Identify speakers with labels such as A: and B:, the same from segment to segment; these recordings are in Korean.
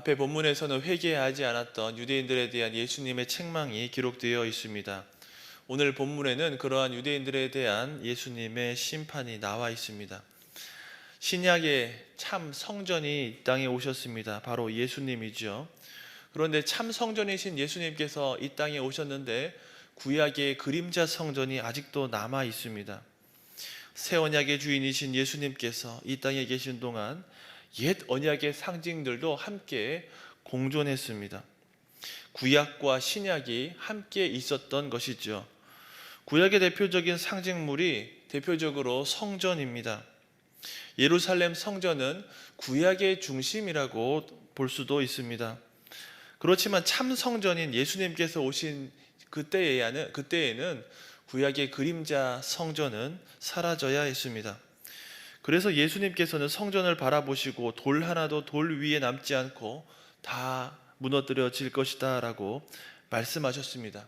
A: 앞에 본문에서는 회개하지 않았던 유대인들에 대한 예수님의 책망이 기록되어 있습니다. 오늘 본문에는 그러한 유대인들에 대한 예수님의 심판이 나와 있습니다. 신약의 참 성전이 이 땅에 오셨습니다. 바로 예수님이죠. 그런데 참 성전이신 예수님께서 이 땅에 오셨는데 구약의 그림자 성전이 아직도 남아 있습니다. 새 언약의 주인이신 예수님께서 이 땅에 계신 동안 옛 언약의 상징들도 함께 공존했습니다. 구약과 신약이 함께 있었던 것이죠. 구약의 대표적인 상징물이 대표적으로 성전입니다. 예루살렘 성전은 구약의 중심이라고 볼 수도 있습니다. 그렇지만 참 성전인 예수님께서 오신 그때에는 구약의 그림자 성전은 사라져야 했습니다. 그래서 예수님께서는 성전을 바라보시고 돌 하나도 돌 위에 남지 않고 다 무너뜨려질 것이다 라고 말씀하셨습니다.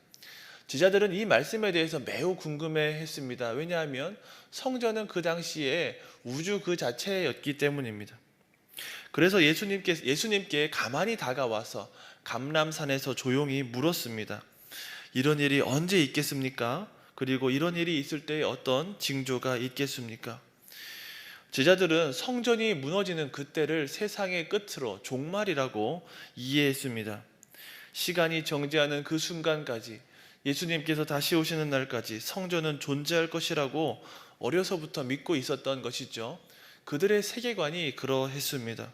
A: 제자들은 이 말씀에 대해서 매우 궁금해했습니다. 왜냐하면 성전은 그 당시에 우주 그 자체였기 때문입니다. 그래서 예수님께 가만히 다가와서 감람산에서 조용히 물었습니다. 이런 일이 언제 있겠습니까? 그리고 이런 일이 있을 때 어떤 징조가 있겠습니까? 제자들은 성전이 무너지는 그때를 세상의 끝으로 종말이라고 이해했습니다. 시간이 정지하는 그 순간까지, 예수님께서 다시 오시는 날까지 성전은 존재할 것이라고 어려서부터 믿고 있었던 것이죠. 그들의 세계관이 그러했습니다.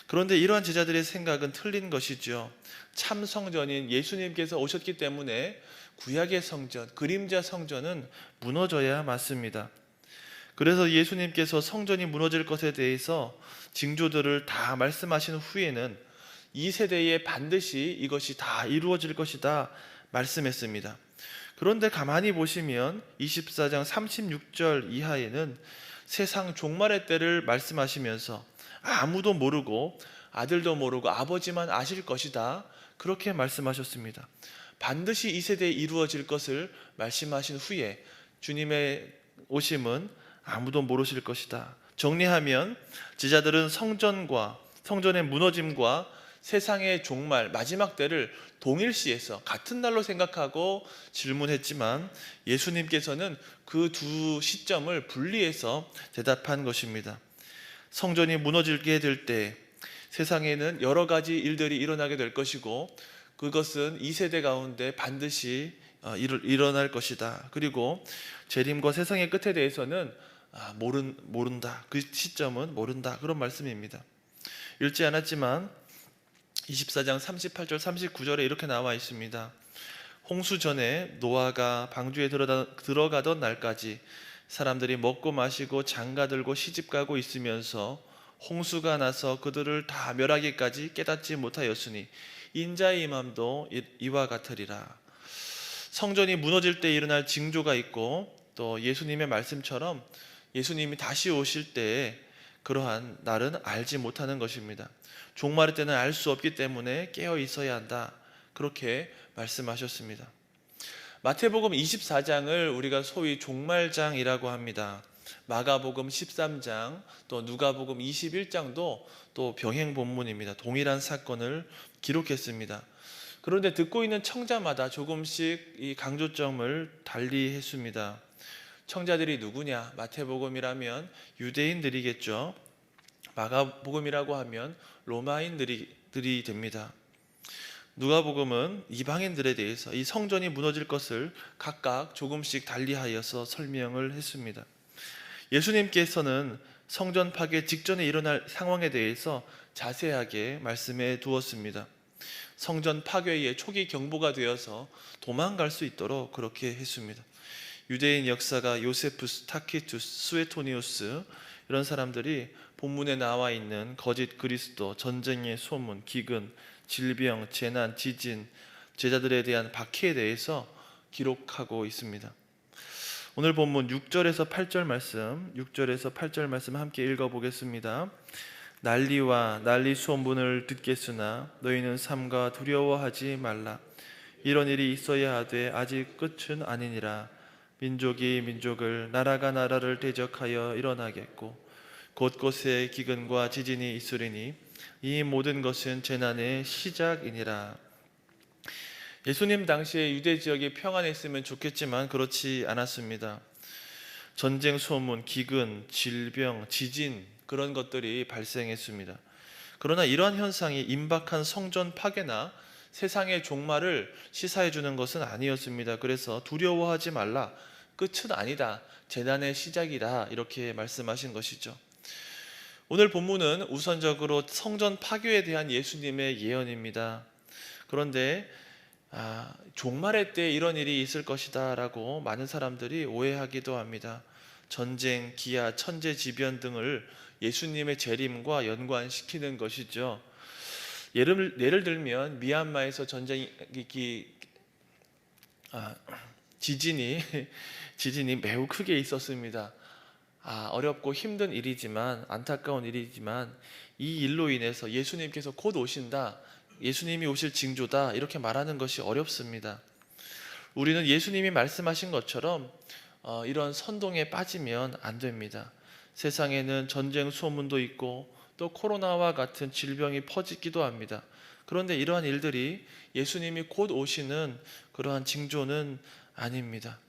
A: 그런데 이러한 제자들의 생각은 틀린 것이죠. 참 성전인 예수님께서 오셨기 때문에 구약의 성전, 그림자 성전은 무너져야 맞습니다. 그래서 예수님께서 성전이 무너질 것에 대해서 징조들을 다 말씀하신 후에는 이 세대에 반드시 이것이 다 이루어질 것이다 말씀했습니다. 그런데 가만히 보시면 24장 36절 이하에는 세상 종말의 때를 말씀하시면서 아무도 모르고 아들도 모르고 아버지만 아실 것이다, 그렇게 말씀하셨습니다. 반드시 이 세대에 이루어질 것을 말씀하신 후에 주님의 오심은 아무도 모르실 것이다. 정리하면 제자들은 성전의 무너짐과 세상의 종말, 마지막 때를 동일시해서 같은 날로 생각하고 질문했지만 예수님께서는 그 두 시점을 분리해서 대답한 것입니다. 성전이 무너지게 될 때 세상에는 여러 가지 일들이 일어나게 될 것이고 그것은 이 세대 가운데 반드시 일어날 것이다. 그리고 재림과 세상의 끝에 대해서는 모른다. 그 시점은 모른다. 그런 말씀입니다. 읽지 않았지만 24장 38절 39절에 이렇게 나와 있습니다. 홍수 전에 노아가 방주에 들어가던 날까지 사람들이 먹고 마시고 장가들고 시집가고 있으면서 홍수가 나서 그들을 다 멸하기까지 깨닫지 못하였으니 인자의 임함도 이와 같으리라. 성전이 무너질 때 일어날 징조가 있고 또 예수님의 말씀처럼 예수님이 다시 오실 때에 그러한 날은 알지 못하는 것입니다. 종말의 때는 알 수 없기 때문에 깨어 있어야 한다, 그렇게 말씀하셨습니다. 마태복음 24장을 우리가 소위 종말장이라고 합니다. 마가복음 13장 또 누가복음 21장도 또 병행 본문입니다. 동일한 사건을 기록했습니다. 그런데 듣고 있는 청자마다 조금씩 이 강조점을 달리 했습니다. 청자들이 누구냐? 마태복음이라면 유대인들이겠죠. 마가복음이라고 하면 로마인들이 됩니다. 누가복음은 이방인들에 대해서 이 성전이 무너질 것을 각각 조금씩 달리하여서 설명을 했습니다. 예수님께서는 성전 파괴 직전에 일어날 상황에 대해서 자세하게 말씀해 두었습니다. 성전 파괴의 초기 경보가 되어서 도망갈 수 있도록 그렇게 했습니다. 유대인 역사가 요세푸스, 타키투스, 수에토니우스 이런 사람들이 본문에 나와 있는 거짓 그리스도, 전쟁의 소문, 기근, 질병, 재난, 지진, 제자들에 대한 박해에 대해서 기록하고 있습니다. 오늘 본문 6절에서 8절 말씀 함께 읽어보겠습니다. 난리와 난리 소문을 듣겠으나 너희는 삼가 두려워하지 말라. 이런 일이 있어야 하되 아직 끝은 아니니라. 민족이 민족을, 나라가 나라를 대적하여 일어나겠고 곳곳에 기근과 지진이 있으리니 이 모든 것은 재난의 시작이니라. 예수님 당시에 유대 지역이 평안했으면 좋겠지만 그렇지 않았습니다. 전쟁, 소문, 기근, 질병, 지진 그런 것들이 발생했습니다. 그러나 이러한 현상이 임박한 성전 파괴나 세상의 종말을 시사해 주는 것은 아니었습니다. 그래서 두려워하지 말라. 끝은 아니다. 재난의 시작이다. 이렇게 말씀하신 것이죠. 오늘 본문은 우선적으로 성전 파괴에 대한 예수님의 예언입니다. 그런데 종말의 때 이런 일이 있을 것이다 라고 많은 사람들이 오해하기도 합니다. 전쟁, 기아, 천재지변 등을 예수님의 재림과 연관시키는 것이죠. 예를 들면 미얀마에서 지진이 매우 크게 있었습니다. 어렵고 힘든 일이지만, 안타까운 일이지만 이 일로 인해서 예수님께서 곧 오신다, 예수님이 오실 징조다, 이렇게 말하는 것이 어렵습니다. 우리는 예수님이 말씀하신 것처럼 이런 선동에 빠지면 안 됩니다. 세상에는 전쟁 소문도 있고 또 코로나와 같은 질병이 퍼지기도 합니다. 그런데 이러한 일들이 예수님이 곧 오시는 그러한 징조는 아닙니다.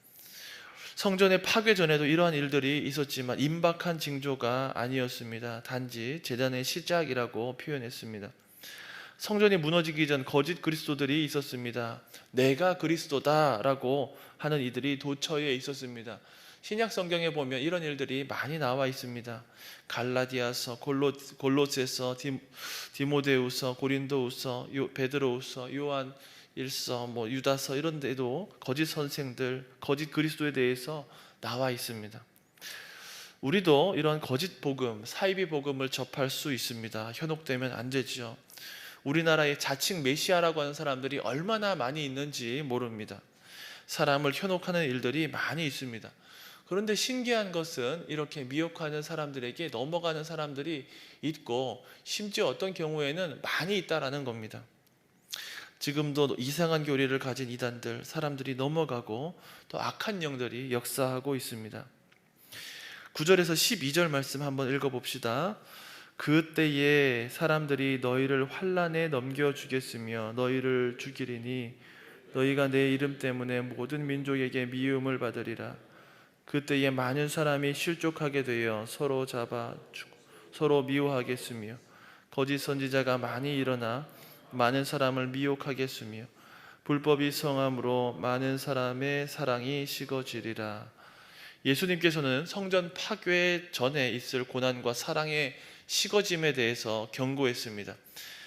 A: 성전의 파괴 전에도 이러한 일들이 있었지만 임박한 징조가 아니었습니다. 단지 재단의 시작이라고 표현했습니다. 성전이 무너지기 전 거짓 그리스도들이 있었습니다. 내가 그리스도다라고 하는 이들이 도처에 있었습니다. 신약 성경에 보면 이런 일들이 많이 나와 있습니다. 갈라디아서, 골로새서, 디모데후서, 고린도후서, 베드로후서, 요한 일서, 유다서, 이런 데도 거짓 선생들, 거짓 그리스도에 대해서 나와 있습니다. 우리도 이런 거짓 복음, 사이비 복음을 접할 수 있습니다. 현혹되면 안 되죠. 우리나라에 자칭 메시아라고 하는 사람들이 얼마나 많이 있는지 모릅니다. 사람을 현혹하는 일들이 많이 있습니다. 그런데 신기한 것은 이렇게 미혹하는 사람들에게 넘어가는 사람들이 있고, 심지어 어떤 경우에는 많이 있다라는 겁니다. 지금도 이상한 교리를 가진 이단들, 사람들이 넘어가고 또 악한 영들이 역사하고 있습니다. 9절에서 12절 말씀 한번 읽어봅시다. 그때에 사람들이 너희를 환난에 넘겨주겠으며 너희를 죽이리니 너희가 내 이름 때문에 모든 민족에게 미움을 받으리라. 그때에 많은 사람이 실족하게 되어 서로 잡아주고 서로 미워하겠으며 거짓 선지자가 많이 일어나 많은 사람을 미혹하겠으며 불법이 성함으로 많은 사람의 사랑이 식어지리라. 예수님께서는 성전 파괴 전에 있을 고난과 사랑의 식어짐에 대해서 경고했습니다.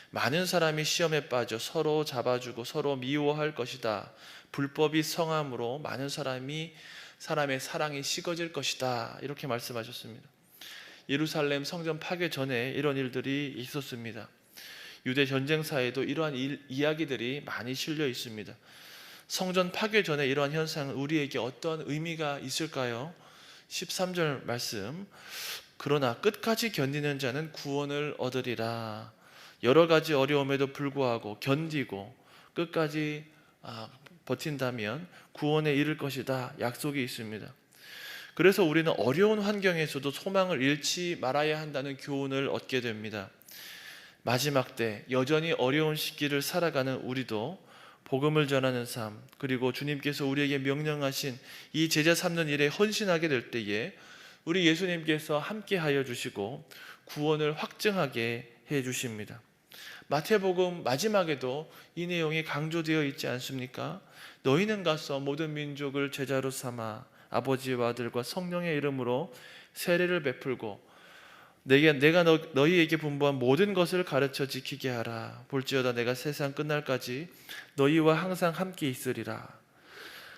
A: 많은 사람이 시험에 빠져 서로 잡아주고 서로 미워할 것이다. 불법이 성함으로 많은 사람의 사랑이 식어질 것이다. 이렇게 말씀하셨습니다. 예루살렘 성전 파괴 전에 이런 일들이 있었습니다. 유대 전쟁사에도 이러한 이야기들이 많이 실려 있습니다. 성전 파괴 전에 이러한 현상은 우리에게 어떤 의미가 있을까요? 13절 말씀, 그러나 끝까지 견디는 자는 구원을 얻으리라. 여러 가지 어려움에도 불구하고 견디고 끝까지 버틴다면 구원에 이를 것이다, 약속이 있습니다. 그래서 우리는 어려운 환경에서도 소망을 잃지 말아야 한다는 교훈을 얻게 됩니다. 마지막 때 여전히 어려운 시기를 살아가는 우리도 복음을 전하는 삶, 그리고 주님께서 우리에게 명령하신 이 제자 삼는 일에 헌신하게 될 때에 우리 예수님께서 함께하여 주시고 구원을 확증하게 해 주십니다. 마태복음 마지막에도 이 내용이 강조되어 있지 않습니까? 너희는 가서 모든 민족을 제자로 삼아 아버지와 아들과 성령의 이름으로 세례를 베풀고 내가 너희에게 분부한 모든 것을 가르쳐 지키게 하라. 볼지어다 내가 세상 끝날까지 너희와 항상 함께 있으리라.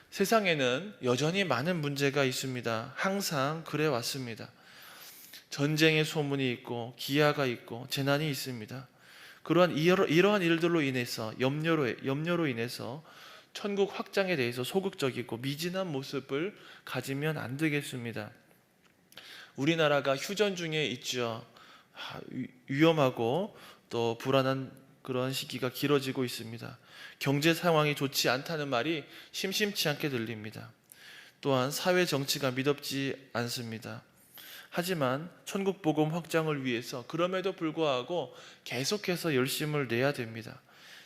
A: 세상에는 여전히 많은 문제가 있습니다. 항상 그래 왔습니다. 전쟁의 소문이 있고 기아가 있고 재난이 있습니다. 이러한 일들로 인해서 염려로 인해서 천국 확장에 대해서 소극적이고 미진한 모습을 가지면 안 되겠습니다. 우리나라가 휴전 중에 있죠. 위험하고 또 불안한 그런 시기가 길어지고 있습니다. 경제 상황이 좋지 않다는 말이 심심치 않게 들립니다. 또한 사회 정치가 미덥지 않습니다. 하지만 천국 복음 확장을 위해서 그럼에도 불구하고 계속해서 열심을 내야 됩니다.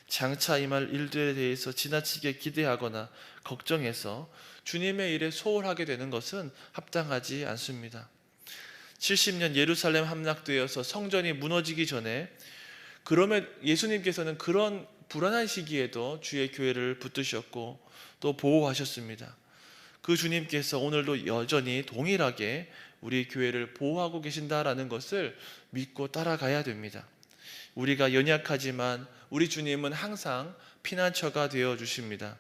A: 장차 임할 일들에 대해서 지나치게 기대하거나 걱정해서 주님의 일에 소홀하게 되는 것은 합당하지 않습니다. 70년 예루살렘 함락되어서 성전이 무너지기 전에 그러면 예수님께서는 그런 불안한 시기에도 주의 교회를 붙드셨고 또 보호하셨습니다. 그 주님께서 오늘도 여전히 동일하게 우리 교회를 보호하고 계신다라는 것을 믿고 따라가야 됩니다. 우리가 연약하지만 우리 주님은 항상 피난처가 되어 주십니다.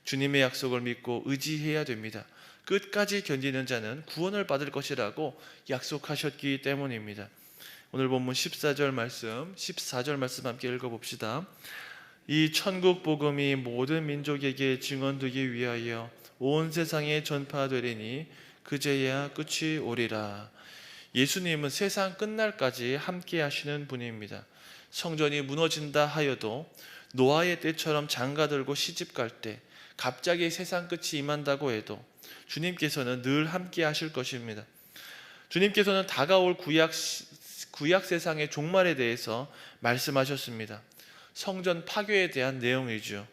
A: 주님의 약속을 믿고 의지해야 됩니다. 끝까지 견디는 자는 구원을 받을 것이라고 약속하셨기 때문입니다. 오늘 본문 14절 말씀, 14절 말씀 함께 읽어봅시다. 이 천국 복음이 모든 민족에게 증언되기 위하여 온 세상에 전파되리니 그제야 끝이 오리라. 예수님은 세상 끝날까지 함께 하시는 분입니다. 성전이 무너진다 하여도 노아의 때처럼 장가들고 시집갈 때 갑자기 세상 끝이 임한다고 해도 주님께서는 늘 함께 하실 것입니다. 주님께서는 다가올 구약 세상의 종말에 대해서 말씀하셨습니다. 성전 파괴에 대한 내용이죠.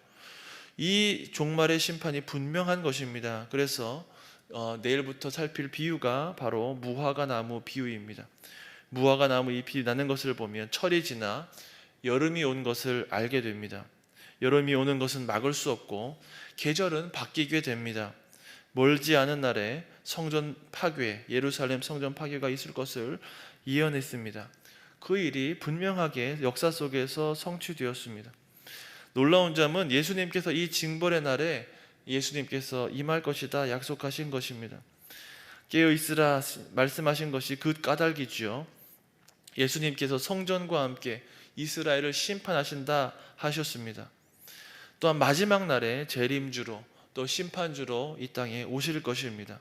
A: 이 종말의 심판이 분명한 것입니다. 그래서 내일부터 살필 비유가 바로 무화과 나무 비유입니다. 무화과 나무 잎이 나는 것을 보면 철이 지나 여름이 온 것을 알게 됩니다. 여름이 오는 것은 막을 수 없고 계절은 바뀌게 됩니다. 멀지 않은 날에 성전 파괴, 예루살렘 성전 파괴가 있을 것을 예언했습니다. 그 일이 분명하게 역사 속에서 성취되었습니다. 놀라운 점은 예수님께서 이 징벌의 날에 예수님께서 임할 것이다 약속하신 것입니다. 깨어있으라 말씀하신 것이 그 까닭이지요. 예수님께서 성전과 함께 이스라엘을 심판하신다 하셨습니다. 또한 마지막 날에 재림주로 또 심판주로 이 땅에 오실 것입니다.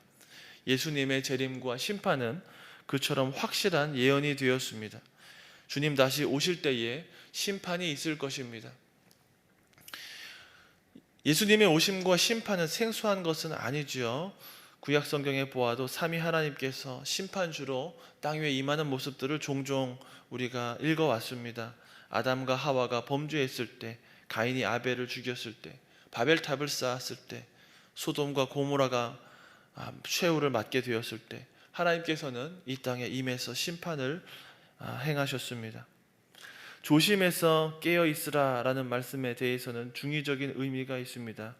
A: 예수님의 재림과 심판은 그처럼 확실한 예언이 되었습니다. 주님 다시 오실 때에 심판이 있을 것입니다. 예수님의 오심과 심판은 생소한 것은 아니지요. 구약 성경에 보아도 삼위 하나님께서 심판주로 땅 위에 임하는 모습들을 종종 우리가 읽어왔습니다. 아담과 하와가 범죄했을 때, 가인이 아벨을 죽였을 때, 바벨탑을 쌓았을 때, 소돔과 고모라가 최후를 맞게 되었을 때 하나님께서는 이 땅에 임해서 심판을 행하셨습니다. 조심해서 깨어있으라 라는 말씀에 대해서는 중의적인 의미가 있습니다.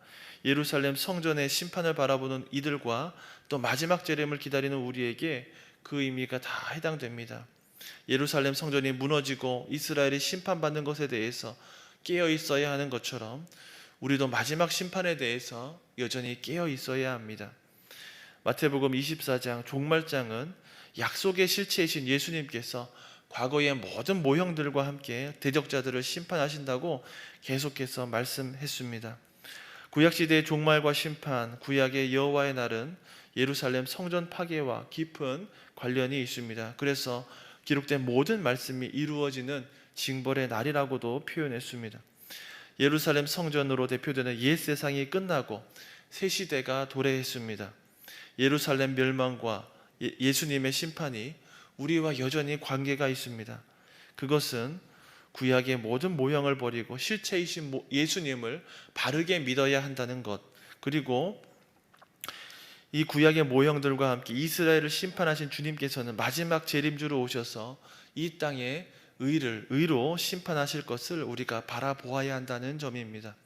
A: 예루살렘 성전의 심판을 바라보는 이들과 또 마지막 재림을 기다리는 우리에게 그 의미가 다 해당됩니다. 예루살렘 성전이 무너지고 이스라엘이 심판받는 것에 대해서 깨어있어야 하는 것처럼 우리도 마지막 심판에 대해서 여전히 깨어있어야 합니다. 마태복음 24장 종말장은 약속의 실체이신 예수님께서 과거의 모든 모형들과 함께 대적자들을 심판하신다고 계속해서 말씀했습니다. 구약시대의 종말과 심판, 구약의 여호와의 날은 예루살렘 성전 파괴와 깊은 관련이 있습니다. 그래서 기록된 모든 말씀이 이루어지는 징벌의 날이라고도 표현했습니다. 예루살렘 성전으로 대표되는 옛 세상이 끝나고 새 시대가 도래했습니다. 예루살렘 멸망과 예수님의 심판이 우리와 여전히 관계가 있습니다. 그것은 구약의 모든 모형을 버리고 실체이신 예수님을 바르게 믿어야 한다는 것, 그리고 이 구약의 모형들과 함께 이스라엘을 심판하신 주님께서는 마지막 재림주로 오셔서 이 땅에 의로 심판하실 것을 우리가 바라보아야 한다는 점입니다.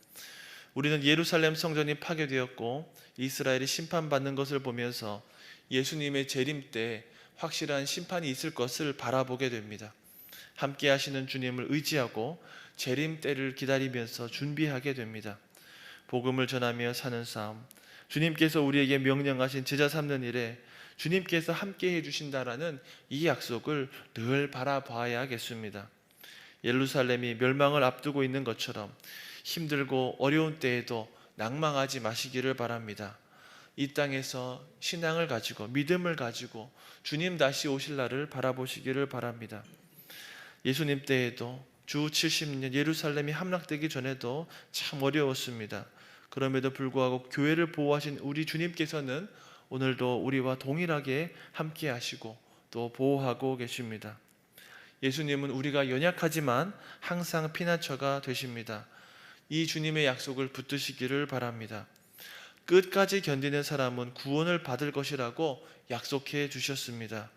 A: 우리는 예루살렘 성전이 파괴되었고 이스라엘이 심판받는 것을 보면서 예수님의 재림 때 확실한 심판이 있을 것을 바라보게 됩니다. 함께 하시는 주님을 의지하고 재림 때를 기다리면서 준비하게 됩니다. 복음을 전하며 사는 삶, 주님께서 우리에게 명령하신 제자 삼는 일에 주님께서 함께 해주신다라는 이 약속을 늘 바라봐야겠습니다. 예루살렘이 멸망을 앞두고 있는 것처럼 힘들고 어려운 때에도 낭망하지 마시기를 바랍니다. 이 땅에서 신앙을 가지고 믿음을 가지고 주님 다시 오실 날을 바라보시기를 바랍니다. 예수님 때에도 주 70년 예루살렘이 함락되기 전에도 참 어려웠습니다. 그럼에도 불구하고 교회를 보호하신 우리 주님께서는 오늘도 우리와 동일하게 함께 하시고 또 보호하고 계십니다. 예수님은 우리가 연약하지만 항상 피난처가 되십니다. 이 주님의 약속을 붙드시기를 바랍니다. 끝까지 견디는 사람은 구원을 받을 것이라고 약속해 주셨습니다.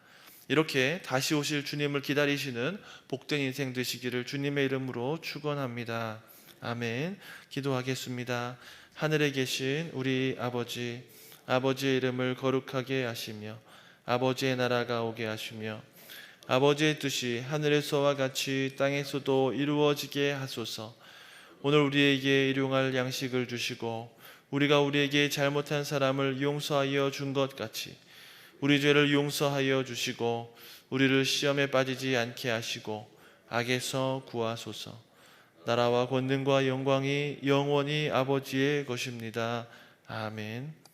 A: 이렇게 다시 오실 주님을 기다리시는 복된 인생 되시기를 주님의 이름으로 축원합니다. 아멘. 기도하겠습니다. 하늘에 계신 우리 아버지, 아버지의 이름을 거룩하게 하시며 아버지의 나라가 오게 하시며 아버지의 뜻이 하늘에서와 같이 땅에서도 이루어지게 하소서. 오늘 우리에게 일용할 양식을 주시고 우리가 우리에게 잘못한 사람을 용서하여 준 것 같이 우리 죄를 용서하여 주시고 우리를 시험에 빠지지 않게 하시고 악에서 구하소서. 나라와 권능과 영광이 영원히 아버지의 것입니다. 아멘.